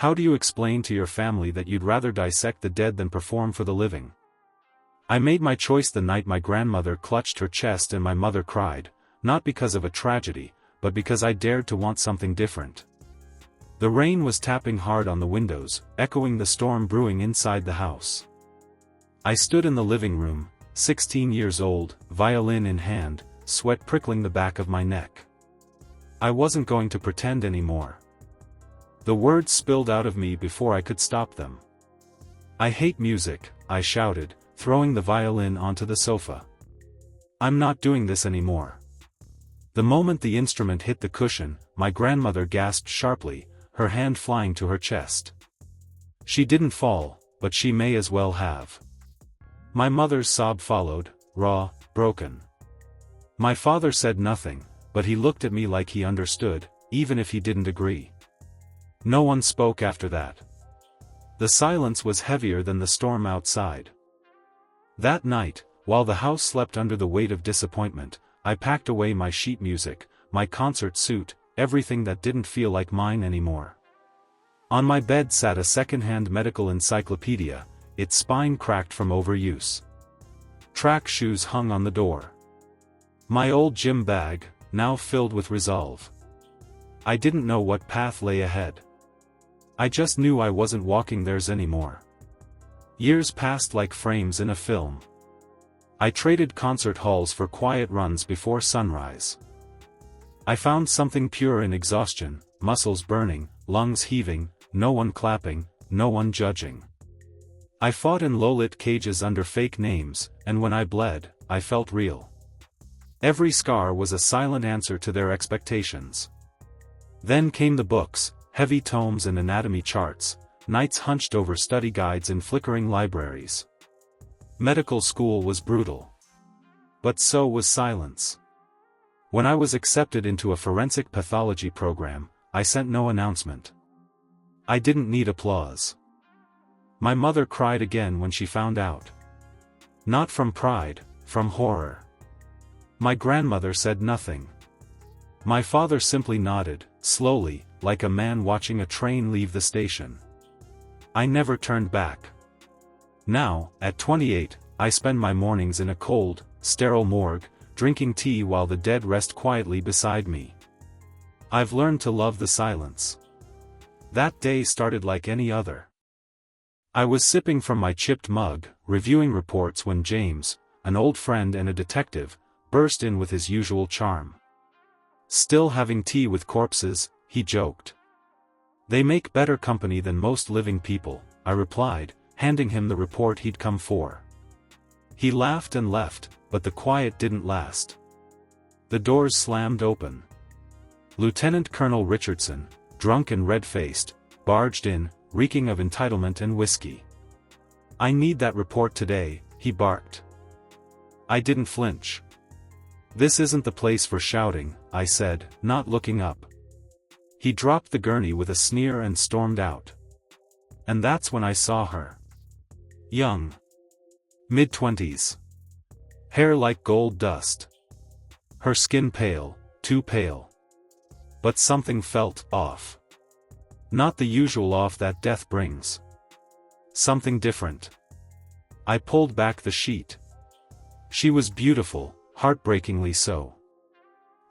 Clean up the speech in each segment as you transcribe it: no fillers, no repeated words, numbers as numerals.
How do you explain to your family that you'd rather dissect the dead than perform for the living? I made my choice the night my grandmother clutched her chest and my mother cried, not because of a tragedy, but because I dared to want something different. The rain was tapping hard on the windows, echoing the storm brewing inside the house. I stood in the living room, 16 years old, violin in hand, sweat prickling the back of my neck. I wasn't going to pretend anymore. The words spilled out of me before I could stop them. I hate music, I shouted, throwing the violin onto the sofa. I'm not doing this anymore. The moment the instrument hit the cushion, my grandmother gasped sharply, her hand flying to her chest. She didn't fall, but she may as well have. My mother's sob followed, raw, broken. My father said nothing, but he looked at me like he understood, even if he didn't agree. No one spoke after that. The silence was heavier than the storm outside. That night, while the house slept under the weight of disappointment, I packed away my sheet music, my concert suit, everything that didn't feel like mine anymore. On my bed sat a second-hand medical encyclopedia, its spine cracked from overuse. Track shoes hung on the door. My old gym bag, now filled with resolve. I didn't know what path lay ahead. I just knew I wasn't walking theirs anymore. Years passed like frames in a film. I traded concert halls for quiet runs before sunrise. I found something pure in exhaustion, muscles burning, lungs heaving, no one clapping, no one judging. I fought in low-lit cages under fake names, and when I bled, I felt real. Every scar was a silent answer to their expectations. Then came the books, heavy tomes and anatomy charts, nights hunched over study guides in flickering libraries. Medical school was brutal. But so was silence. When I was accepted into a forensic pathology program, I sent no announcement. I didn't need applause. My mother cried again when she found out. Not from pride, from horror. My grandmother said nothing. My father simply nodded, slowly, like a man watching a train leave the station. I never turned back. Now, at 28, I spend my mornings in a cold, sterile morgue, drinking tea while the dead rest quietly beside me. I've learned to love the silence. That day started like any other. I was sipping from my chipped mug, reviewing reports when James, an old friend and a detective, burst in with his usual charm. Still having tea with corpses, he joked. They make better company than most living people, I replied, handing him the report he'd come for. He laughed and left, but the quiet didn't last. The doors slammed open. Lieutenant Colonel Richardson, drunk and red-faced, barged in, reeking of entitlement and whiskey. I need that report today, he barked. I didn't flinch. This isn't the place for shouting, I said, not looking up. He dropped the gurney with a sneer and stormed out. And that's when I saw her. Young. Mid-20s. Hair like gold dust. Her skin pale, too pale. But something felt off. Not the usual off that death brings. Something different. I pulled back the sheet. She was beautiful, heartbreakingly so.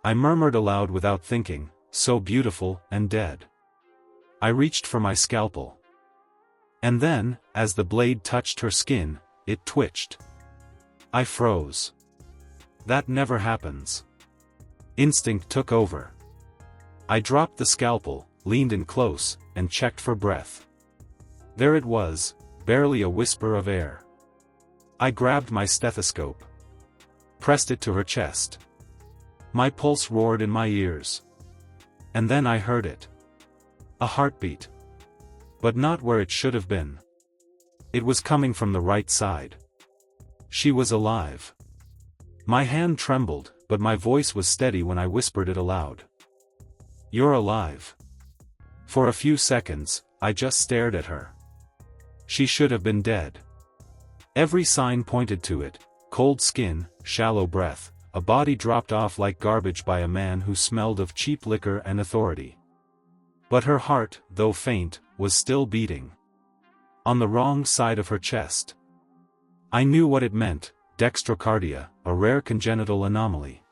I murmured aloud without thinking, so beautiful and dead. I reached for my scalpel. And then, as the blade touched her skin, it twitched. I froze. That never happens. Instinct took over. I dropped the scalpel, leaned in close, and checked for breath. There it was, barely a whisper of air. I grabbed my stethoscope. Pressed it to her chest. My pulse roared in my ears. And then I heard it. A heartbeat. But not where it should have been. It was coming from the right side. She was alive. My hand trembled, but my voice was steady when I whispered it aloud. You're alive. For a few seconds, I just stared at her. She should have been dead. Every sign pointed to it: cold skin, shallow breath, a body dropped off like garbage by a man who smelled of cheap liquor and authority. But her heart, though faint, was still beating. On the wrong side of her chest. I knew what it meant, dextrocardia, a rare congenital anomaly.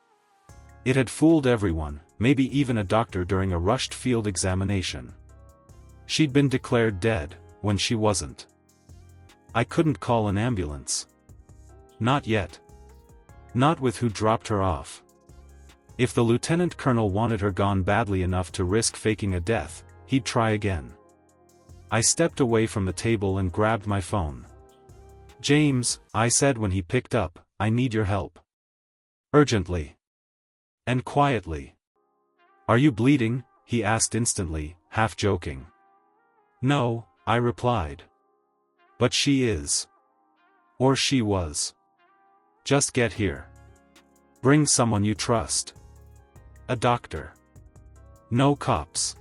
It had fooled everyone, maybe even a doctor during a rushed field examination. She'd been declared dead, when she wasn't. I couldn't call an ambulance. Not yet. Not with who dropped her off. If the lieutenant colonel wanted her gone badly enough to risk faking a death, he'd try again. I stepped away from the table and grabbed my phone. "James," I said when he picked up, "I need your help. Urgently. And quietly." "Are you bleeding?" he asked instantly, half joking. "No," I replied. "But she is. Or she was. Just get here. Bring someone you trust. A doctor. No cops."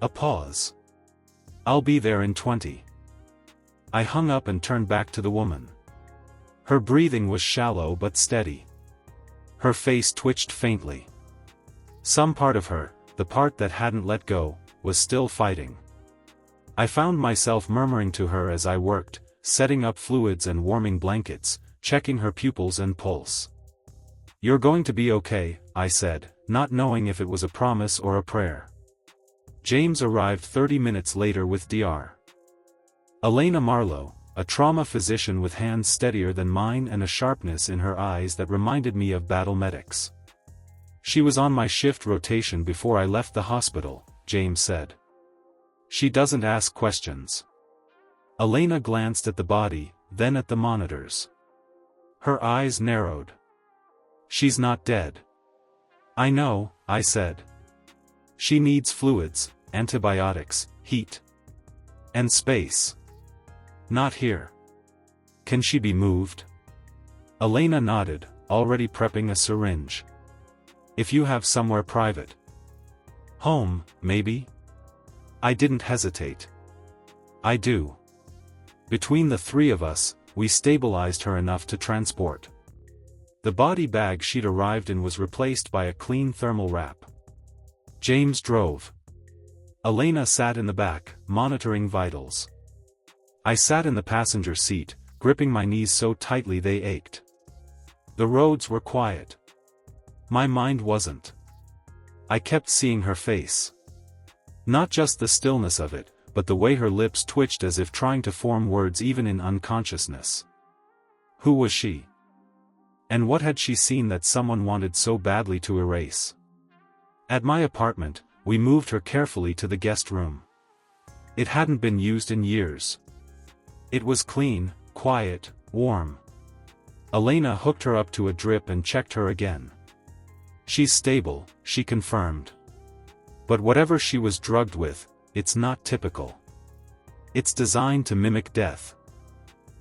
A pause. "I'll be there in 20. I hung up and turned back to the woman. Her breathing was shallow but steady. Her face twitched faintly. Some part of her, the part that hadn't let go, was still fighting. I found myself murmuring to her as I worked, setting up fluids and warming blankets, checking her pupils and pulse. "You're going to be okay," I said, not knowing if it was a promise or a prayer. James arrived 30 minutes later with Dr. Elena Marlowe, a trauma physician with hands steadier than mine and a sharpness in her eyes that reminded me of battle medics. "She was on my shift rotation before I left the hospital," James said. "She doesn't ask questions." Elena glanced at the body, then at the monitors. Her eyes narrowed. "She's not dead." "I know," I said. "She needs fluids, antibiotics, heat. And space. Not here. Can she be moved?" Elena nodded, already prepping a syringe. "If you have somewhere private. Home, maybe?" I didn't hesitate. "I do." Between the three of us, we stabilized her enough to transport. The body bag she'd arrived in was replaced by a clean thermal wrap. James drove. Elena sat in the back, monitoring vitals. I sat in the passenger seat, gripping my knees so tightly they ached. The roads were quiet. My mind wasn't. I kept seeing her face. Not just the stillness of it, but the way her lips twitched as if trying to form words even in unconsciousness. Who was she? And what had she seen that someone wanted so badly to erase? At my apartment, we moved her carefully to the guest room. It hadn't been used in years. It was clean, quiet, warm. Elena hooked her up to a drip and checked her again. "She's stable," she confirmed. "But whatever she was drugged with, it's not typical. It's designed to mimic death.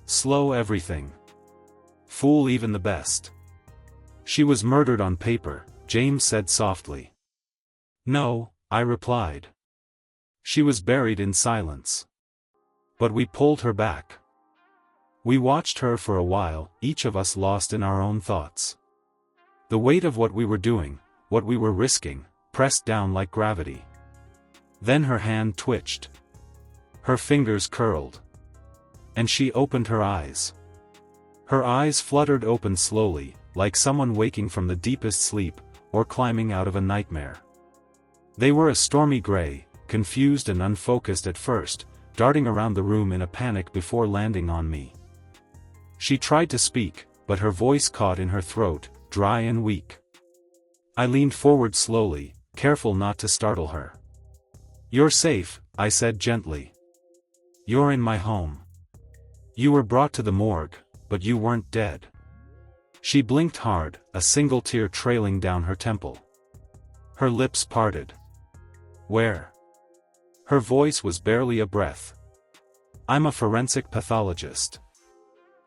Slow everything. Fool even the best." "She was murdered on paper," James said softly. "No," I replied. "She was buried in silence. But we pulled her back." We watched her for a while, each of us lost in our own thoughts. The weight of what we were doing, what we were risking, pressed down like gravity. Then her hand twitched. Her fingers curled. And she opened her eyes. Her eyes fluttered open slowly, like someone waking from the deepest sleep, or climbing out of a nightmare. They were a stormy gray, confused and unfocused at first, darting around the room in a panic before landing on me. She tried to speak, but her voice caught in her throat, dry and weak. I leaned forward slowly, careful not to startle her. "You're safe," I said gently. "You're in my home. You were brought to the morgue, but you weren't dead." She blinked hard, a single tear trailing down her temple. Her lips parted. "Where?" Her voice was barely a breath. "I'm a forensic pathologist.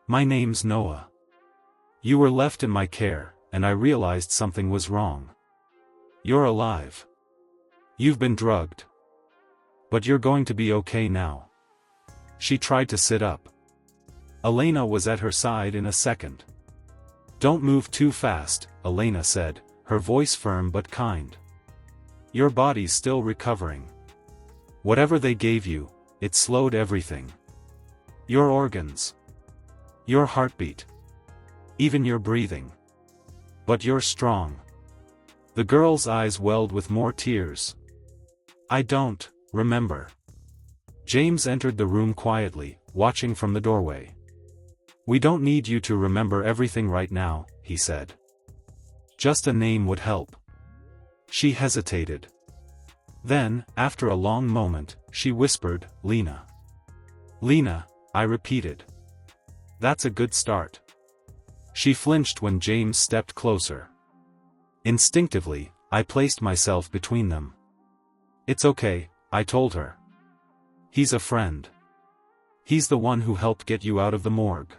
My name's Noah. You were left in my care, and I realized something was wrong. You're alive. You've been drugged. But you're going to be okay now." She tried to sit up. Elena was at her side in a second. "Don't move too fast," Elena said, her voice firm but kind. "Your body's still recovering. Whatever they gave you, it slowed everything. Your organs. Your heartbeat. Even your breathing. But you're strong. The girl's eyes welled with more tears. I don't remember. James entered the room quietly, watching from the doorway. We don't need you to remember everything right now, he said. Just a name would help. She hesitated. Then, after a long moment, she whispered, Lena. Lena, I repeated. That's a good start. She flinched when James stepped closer. Instinctively, I placed myself between them. It's okay, I told her. He's a friend. He's the one who helped get you out of the morgue.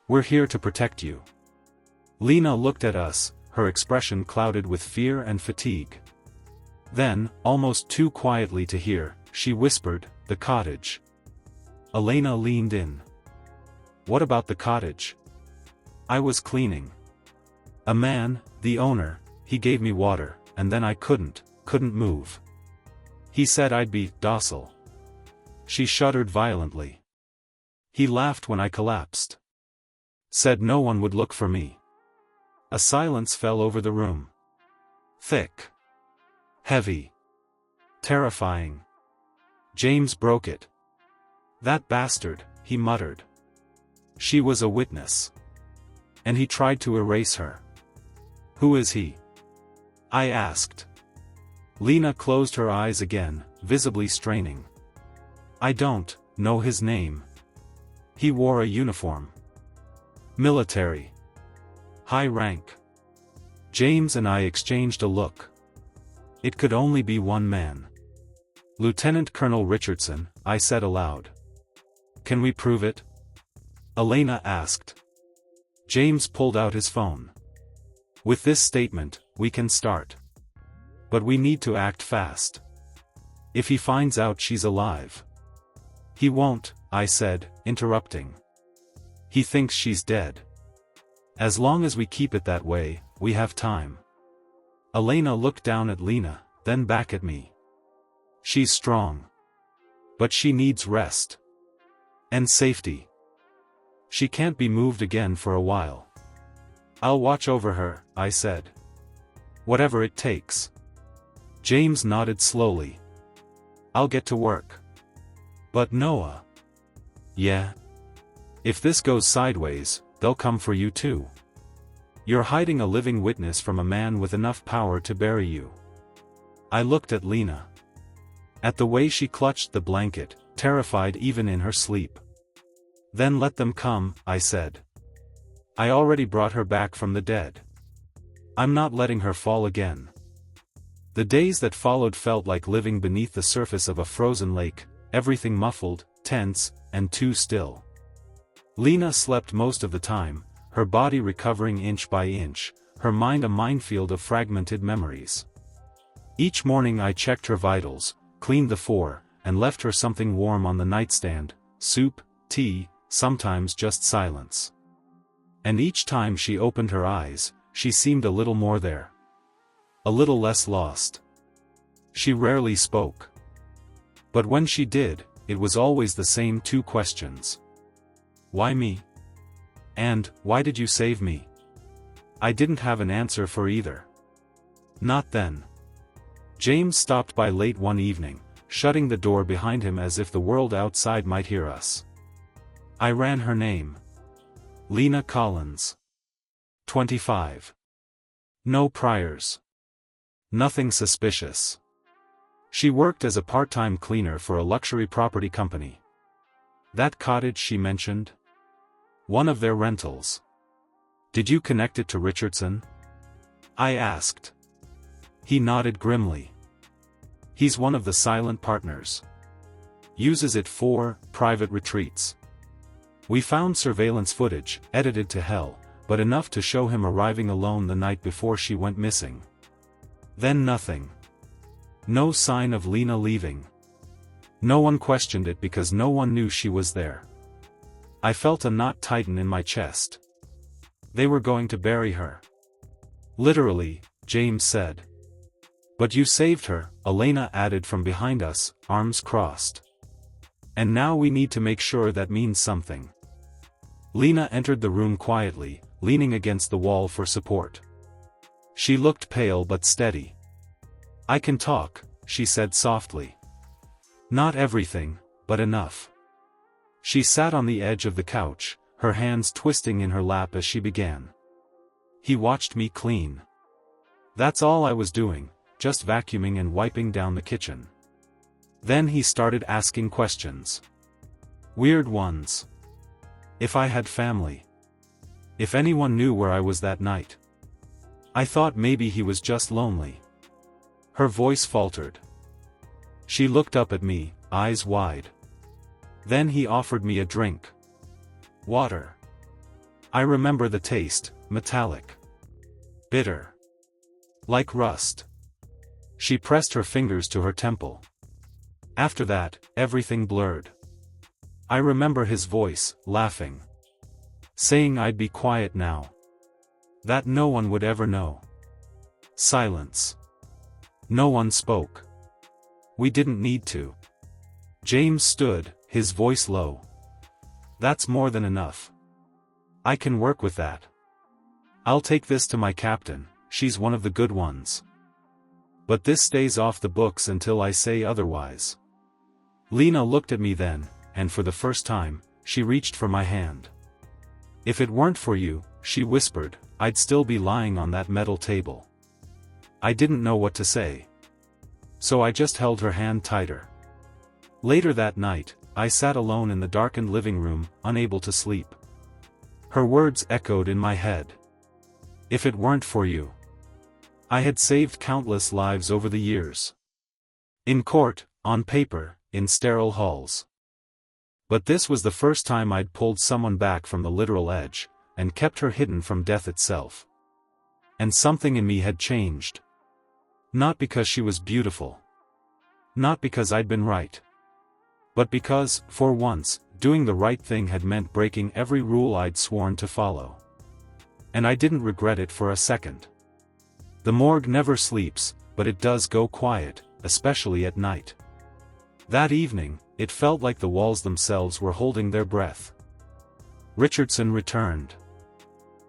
We're here to protect you. Lena looked at us, her expression clouded with fear and fatigue. Then, almost too quietly to hear, she whispered, the cottage. Elena leaned in. What about the cottage? I was cleaning. A man, the owner, he gave me water, and then I couldn't move. He said I'd be docile. She shuddered violently. He laughed when I collapsed. Said no one would look for me. A silence fell over the room. Thick. Heavy. Terrifying. James broke it. That bastard, he muttered. She was a witness. And he tried to erase her. Who is he? I asked. Lena closed her eyes again, visibly straining. I don't know his name. He wore a uniform. Military. High rank. James and I exchanged a look. It could only be one man. Lieutenant Colonel Richardson, I said aloud. Can we prove it? Elena asked. James pulled out his phone. With this statement, we can start. But we need to act fast. If he finds out she's alive. He won't, I said, interrupting. He thinks she's dead. As long as we keep it that way, we have time. Elena looked down at Lena, then back at me. She's strong. But she needs rest. And safety. She can't be moved again for a while. I'll watch over her, I said. Whatever it takes. James nodded slowly. I'll get to work. But Noah. Yeah. If this goes sideways, they'll come for you too. You're hiding a living witness from a man with enough power to bury you. I looked at Lena. At the way she clutched the blanket, terrified even in her sleep. Then let them come, I said. I already brought her back from the dead. I'm not letting her fall again. The days that followed felt like living beneath the surface of a frozen lake, everything muffled, tense, and too still. Lena slept most of the time, her body recovering inch by inch, her mind a minefield of fragmented memories. Each morning I checked her vitals, cleaned the floor, and left her something warm on the nightstand, soup, tea, sometimes just silence. And each time she opened her eyes, she seemed a little more there. A little less lost. She rarely spoke. But when she did, it was always the same two questions. Why me? And, why did you save me? I didn't have an answer for either. Not then. James stopped by late one evening, shutting the door behind him as if the world outside might hear us. I ran her name. Lena Collins. 25. No priors. Nothing suspicious. She worked as a part-time cleaner for a luxury property company. That cottage she mentioned? One of their rentals. Did you connect it to Richardson? I asked. He nodded grimly. He's one of the silent partners. Uses it for private retreats. We found surveillance footage, edited to hell, but enough to show him arriving alone the night before she went missing. Then nothing. No sign of Lena leaving. No one questioned it because no one knew she was there. I felt a knot tighten in my chest. They were going to bury her. Literally, James said. But you saved her, Elena added from behind us, arms crossed. And now we need to make sure that means something. Lena entered the room quietly, leaning against the wall for support. She looked pale but steady. I can talk, she said softly. Not everything, but enough. She sat on the edge of the couch, her hands twisting in her lap as she began. He watched me clean. That's all I was doing, just vacuuming and wiping down the kitchen. Then he started asking questions. Weird ones. If I had family. If anyone knew where I was that night. I thought maybe he was just lonely. Her voice faltered. She looked up at me, eyes wide. Then he offered me a drink. Water. I remember the taste, metallic. Bitter. Like rust. She pressed her fingers to her temple. After that, everything blurred. I remember his voice, laughing. Saying I'd be quiet now. That no one would ever know. Silence. No one spoke. We didn't need to. James stood, his voice low. That's more than enough. I can work with that. I'll take this to my captain, she's one of the good ones. But this stays off the books until I say otherwise. Lena looked at me then, and for the first time, she reached for my hand. If it weren't for you, she whispered, I'd still be lying on that metal table. I didn't know what to say. So I just held her hand tighter. Later that night, I sat alone in the darkened living room, unable to sleep. Her words echoed in my head. If it weren't for you. I had saved countless lives over the years. In court, on paper, in sterile halls. But this was the first time I'd pulled someone back from the literal edge, and kept her hidden from death itself. And something in me had changed. Not because she was beautiful. Not because I'd been right. But because, for once, doing the right thing had meant breaking every rule I'd sworn to follow. And I didn't regret it for a second. The morgue never sleeps, but it does go quiet, especially at night. That evening, it felt like the walls themselves were holding their breath. Richardson returned.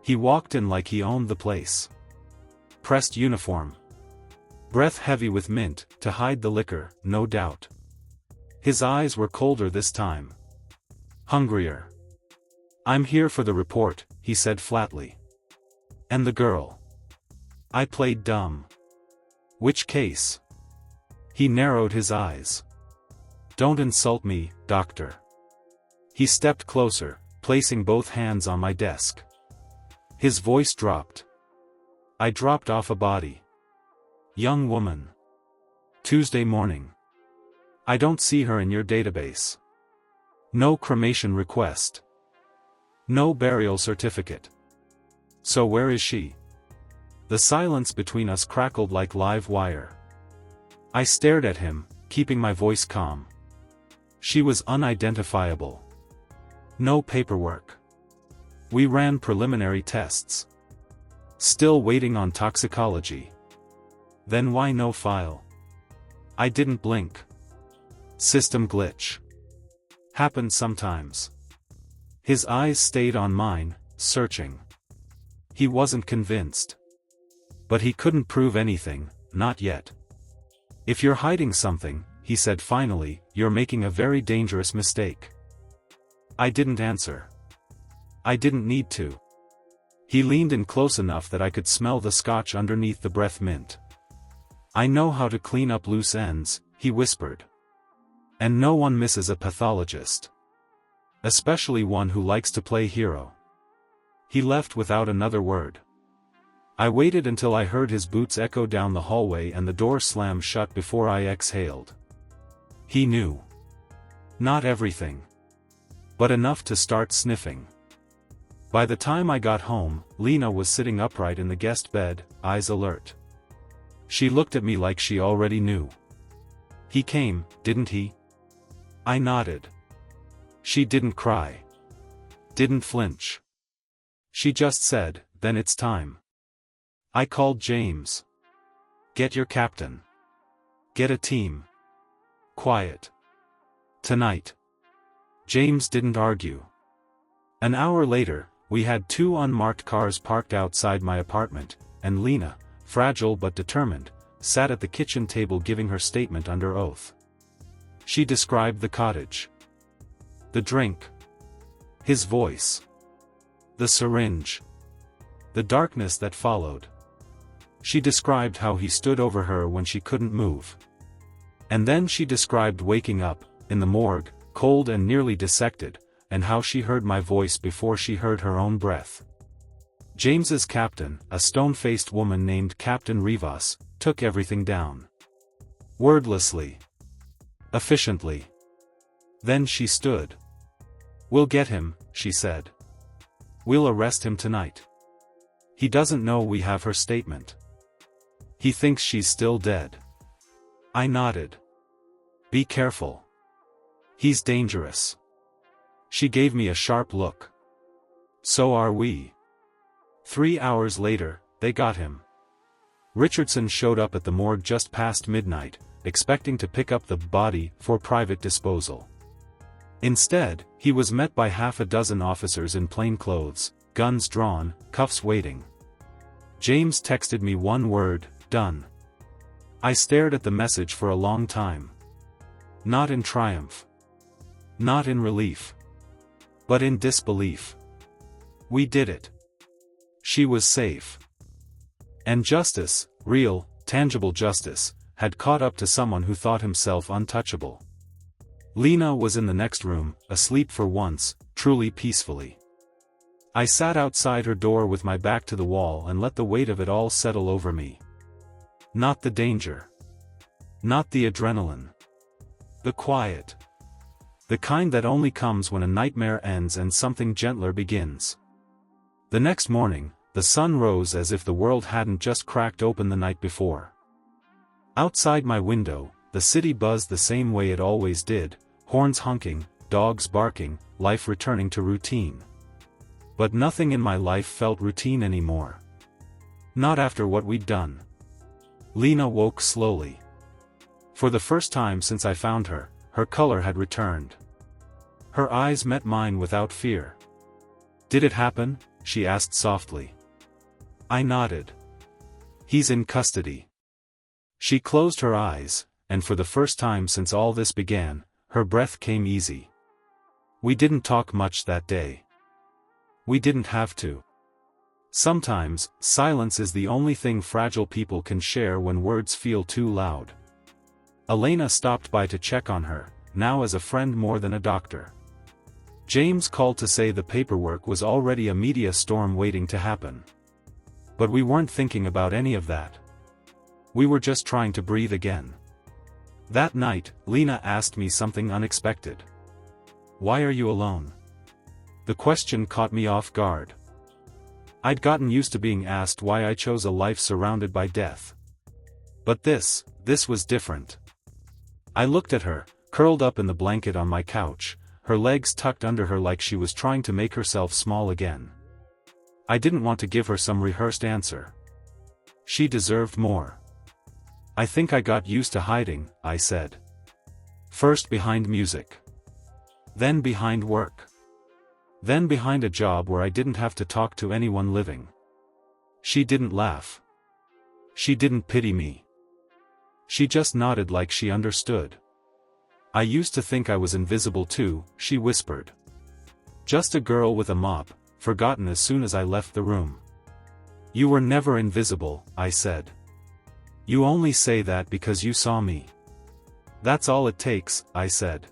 He walked in like he owned the place. Pressed uniform. Breath heavy with mint, to hide the liquor, no doubt. His eyes were colder this time. Hungrier. I'm here for the report, he said flatly. And the girl. I played dumb. Which case? He narrowed his eyes. Don't insult me, doctor. He stepped closer, placing both hands on my desk. His voice dropped. I dropped off a body. Young woman. Tuesday morning. I don't see her in your database. No cremation request. No burial certificate. So where is she? The silence between us crackled like live wire. I stared at him, keeping my voice calm. She was unidentifiable. No paperwork. We ran preliminary tests. Still waiting on toxicology. Then why no file? I didn't blink. System glitch. Happens sometimes. His eyes stayed on mine, searching. He wasn't convinced. But he couldn't prove anything, not yet. If you're hiding something, he said finally, you're making a very dangerous mistake. I didn't answer. I didn't need to. He leaned in close enough that I could smell the scotch underneath the breath mint. I know how to clean up loose ends, he whispered. And no one misses a pathologist. Especially one who likes to play hero. He left without another word. I waited until I heard his boots echo down the hallway and the door slam shut before I exhaled. He knew. Not everything. But enough to start sniffing. By the time I got home, Lena was sitting upright in the guest bed, eyes alert. She looked at me like she already knew. He came, didn't he? I nodded. She didn't cry. Didn't flinch. She just said, then it's time. I called James. Get your captain. Get a team. Quiet. Tonight. James didn't argue. An hour later, we had 2 unmarked cars parked outside my apartment, and Lena, fragile but determined, sat at the kitchen table giving her statement under oath. She described the cottage. The drink. His voice. The syringe. The darkness that followed. She described how he stood over her when she couldn't move. And then she described waking up, in the morgue, cold and nearly dissected, and how she heard my voice before she heard her own breath. James's captain, a stone-faced woman named Captain Rivas, took everything down. Wordlessly. Efficiently. Then she stood. "We'll get him," she said. "We'll arrest him tonight. He doesn't know we have her statement. He thinks she's still dead." I nodded. "Be careful. He's dangerous." She gave me a sharp look. "So are we." 3 hours later, they got him. Richardson showed up at the morgue just past midnight, expecting to pick up the body for private disposal. Instead, he was met by half a dozen officers in plain clothes, guns drawn, cuffs waiting. James texted me one word, "Done." I stared at the message for a long time. Not in triumph. Not in relief. But in disbelief. We did it. She was safe. And justice, real, tangible justice, had caught up to someone who thought himself untouchable. Lena was in the next room, asleep for once, truly peacefully. I sat outside her door with my back to the wall and let the weight of it all settle over me. Not the danger. Not the adrenaline. The quiet. The kind that only comes when a nightmare ends and something gentler begins. The next morning, the sun rose as if the world hadn't just cracked open the night before. Outside my window, the city buzzed the same way it always did, horns honking, dogs barking, life returning to routine. But nothing in my life felt routine anymore. Not after what we'd done. Lena woke slowly. For the first time since I found her, her color had returned. Her eyes met mine without fear. "Did it happen?" she asked softly. I nodded. "He's in custody." She closed her eyes, and for the first time since all this began, her breath came easy. We didn't talk much that day. We didn't have to. Sometimes, silence is the only thing fragile people can share when words feel too loud. Elena stopped by to check on her, now as a friend more than a doctor. James called to say the paperwork was already a media storm waiting to happen. But we weren't thinking about any of that. We were just trying to breathe again. That night, Lena asked me something unexpected. "Why are you alone?" The question caught me off guard. I'd gotten used to being asked why I chose a life surrounded by death. But this was different. I looked at her, curled up in the blanket on my couch, her legs tucked under her like she was trying to make herself small again. I didn't want to give her some rehearsed answer. She deserved more. "I think I got used to hiding," I said. "First behind music. Then behind work. Then behind a job where I didn't have to talk to anyone living." She didn't laugh. She didn't pity me. She just nodded like she understood. "I used to think I was invisible too," she whispered. "Just a girl with a mop, forgotten as soon as I left the room." "You were never invisible," I said. "You only say that because you saw me." "That's all it takes," I said.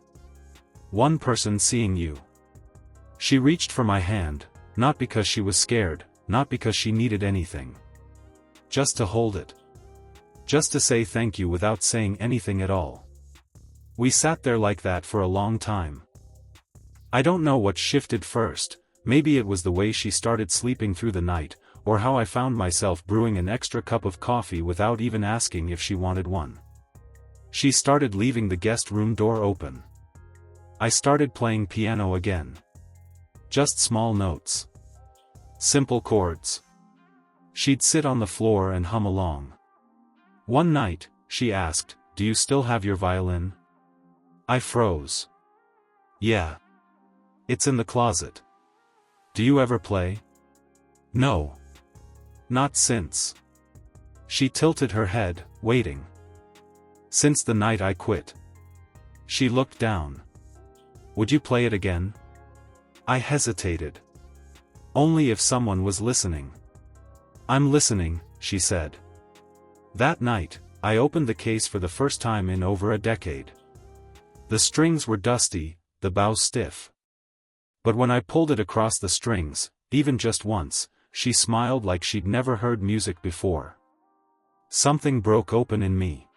"One person seeing you." She reached for my hand, not because she was scared, not because she needed anything. Just to hold it. Just to say thank you without saying anything at all. We sat there like that for a long time. I don't know what shifted first, maybe it was the way she started sleeping through the night, or how I found myself brewing an extra cup of coffee without even asking if she wanted one. She started leaving the guest room door open. I started playing piano again. Just small notes. Simple chords. She'd sit on the floor and hum along. One night, she asked, "Do do you still have your violin? I froze. Yeah. It's in the closet. Do you ever play? No. Not since. She tilted her head, waiting. Since the night I quit. She looked down. Would you play it again? I hesitated. Only if someone was listening. I'm listening, she said. That night, I opened the case for the first time in over a decade. The strings were dusty, the bow stiff. But when I pulled it across the strings, even just once, she smiled like she'd never heard music before. Something broke open in me.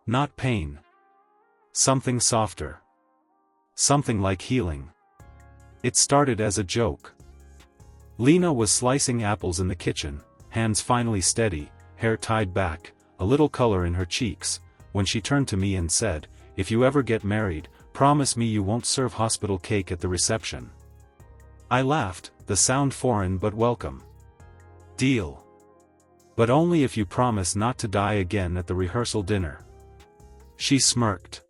Not pain. Something softer. Something like healing. It started as a joke. Lena was slicing apples in the kitchen, hands finally steady, hair tied back, a little color in her cheeks, when she turned to me and said, "If you ever get married, promise me you won't serve hospital cake at the reception." I laughed, the sound foreign but welcome. Deal. But only if you promise not to die again at the rehearsal dinner. She smirked.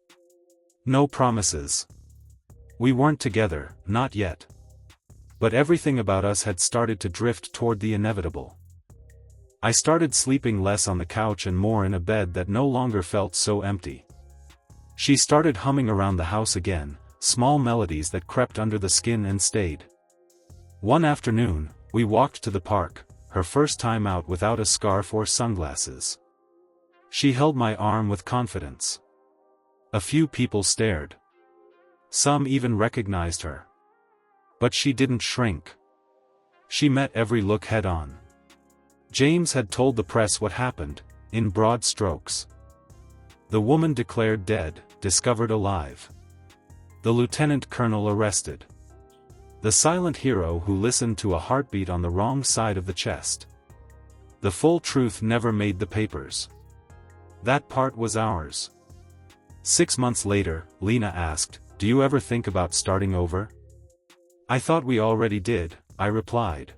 No promises. We weren't together, not yet. But everything about us had started to drift toward the inevitable. I started sleeping less on the couch and more in a bed that no longer felt so empty. She started humming around the house again, small melodies that crept under the skin and stayed. One afternoon, we walked to the park, her first time out without a scarf or sunglasses. She held my arm with confidence. A few people stared. Some even recognized her. But she didn't shrink. She met every look head-on. James had told the press what happened, in broad strokes. The woman declared dead, discovered alive. The lieutenant colonel arrested. The silent hero who listened to a heartbeat on the wrong side of the chest. The full truth never made the papers. That part was ours. 6 months later, Lena asked, "Do you ever think about starting over?" "I thought we already did," I replied.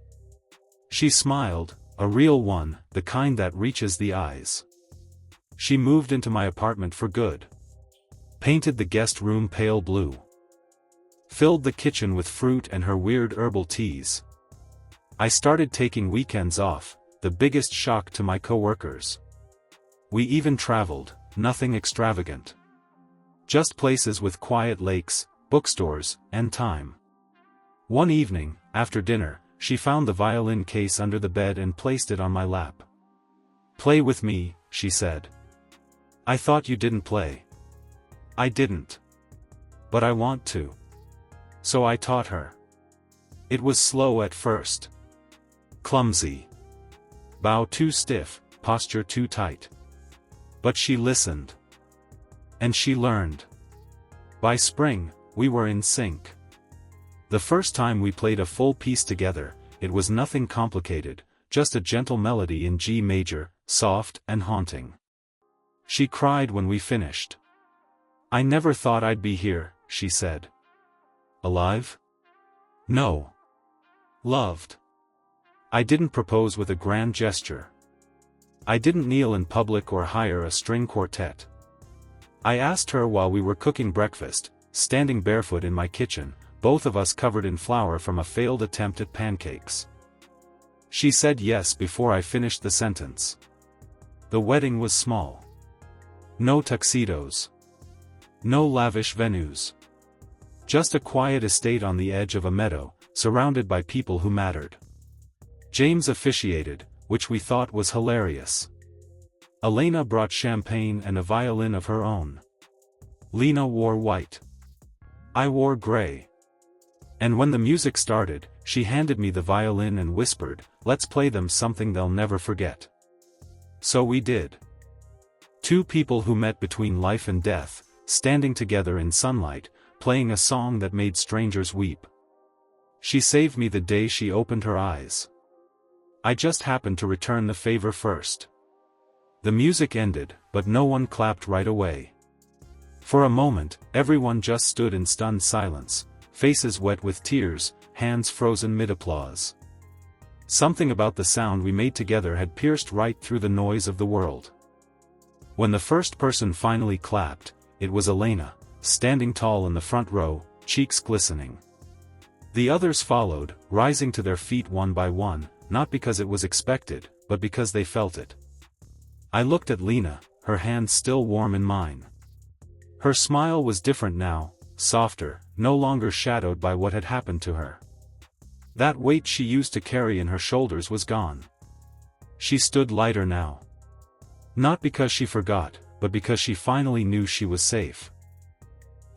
She smiled, a real one, the kind that reaches the eyes. She moved into my apartment for good. Painted the guest room pale blue. Filled the kitchen with fruit and her weird herbal teas. I started taking weekends off, the biggest shock to my coworkers. We even traveled, nothing extravagant. Just places with quiet lakes, bookstores, and time. One evening, after dinner, she found the violin case under the bed and placed it on my lap. "Play with me," she said. "I thought you didn't play." "I didn't. But I want to." So I taught her. It was slow at first. Clumsy. Bow too stiff, posture too tight. But she listened. And she learned. By spring, we were in sync. The first time we played a full piece together, it was nothing complicated, just a gentle melody in G major, soft and haunting. She cried when we finished. "I never thought I'd be here," she said. Alive? No. Loved. I didn't propose with a grand gesture. I didn't kneel in public or hire a string quartet. I asked her while we were cooking breakfast, standing barefoot in my kitchen, both of us covered in flour from a failed attempt at pancakes. She said yes before I finished the sentence. The wedding was small. No tuxedos. No lavish venues. Just a quiet estate on the edge of a meadow, surrounded by people who mattered. James officiated, which we thought was hilarious. Elena brought champagne and a violin of her own. Lena wore white. I wore gray. And when the music started, she handed me the violin and whispered, "Let's play them something they'll never forget." So we did. Two people who met between life and death, standing together in sunlight, playing a song that made strangers weep. She saved me the day she opened her eyes. I just happened to return the favor first. The music ended, but no one clapped right away. For a moment, everyone just stood in stunned silence, faces wet with tears, hands frozen mid-applause. Something about the sound we made together had pierced right through the noise of the world. When the first person finally clapped, it was Elena, standing tall in the front row, cheeks glistening. The others followed, rising to their feet one by one, not because it was expected, but because they felt it. I looked at Lena, her hand still warm in mine. Her smile was different now, softer, no longer shadowed by what had happened to her. That weight she used to carry in her shoulders was gone. She stood lighter now. Not because she forgot, but because she finally knew she was safe.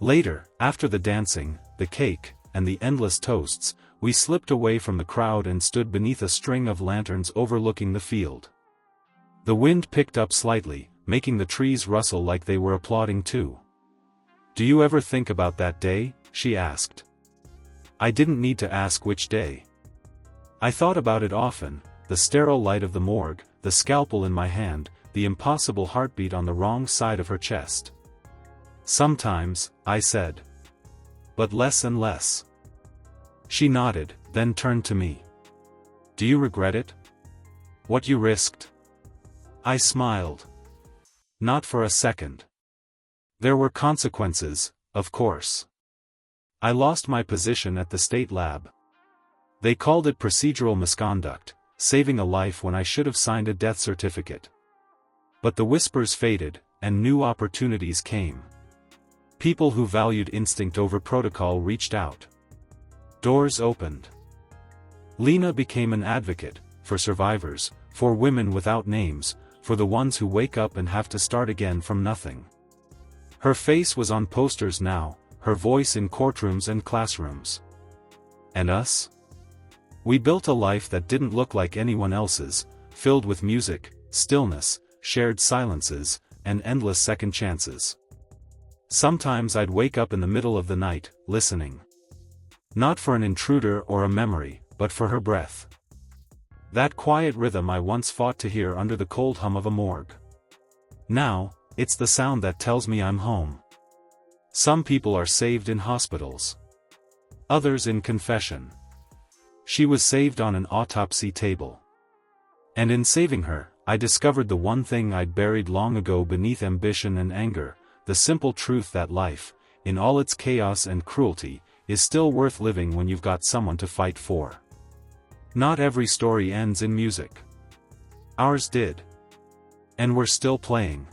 Later, after the dancing, the cake, and the endless toasts, we slipped away from the crowd and stood beneath a string of lanterns overlooking the field. The wind picked up slightly, making the trees rustle like they were applauding too. "Do you ever think about that day?" she asked. I didn't need to ask which day. I thought about it often, the sterile light of the morgue, the scalpel in my hand, the impossible heartbeat on the wrong side of her chest. "Sometimes," I said. "But less and less." She nodded, then turned to me. "Do you regret it? What you risked?" I smiled. Not for a second. There were consequences, of course. I lost my position at the state lab. They called it procedural misconduct, saving a life when I should have signed a death certificate. But the whispers faded, and new opportunities came. People who valued instinct over protocol reached out. Doors opened. Lena became an advocate, for survivors, for women without names, for the ones who wake up and have to start again from nothing. Her face was on posters now, her voice in courtrooms and classrooms. And us? We built a life that didn't look like anyone else's, filled with music, stillness, shared silences, and endless second chances. Sometimes I'd wake up in the middle of the night, listening. Not for an intruder or a memory, but for her breath. That quiet rhythm I once fought to hear under the cold hum of a morgue. Now, it's the sound that tells me I'm home. Some people are saved in hospitals. Others in confession. She was saved on an autopsy table. And in saving her, I discovered the one thing I'd buried long ago beneath ambition and anger, the simple truth that life, in all its chaos and cruelty, is still worth living when you've got someone to fight for. Not every story ends in music. Ours did. And we're still playing.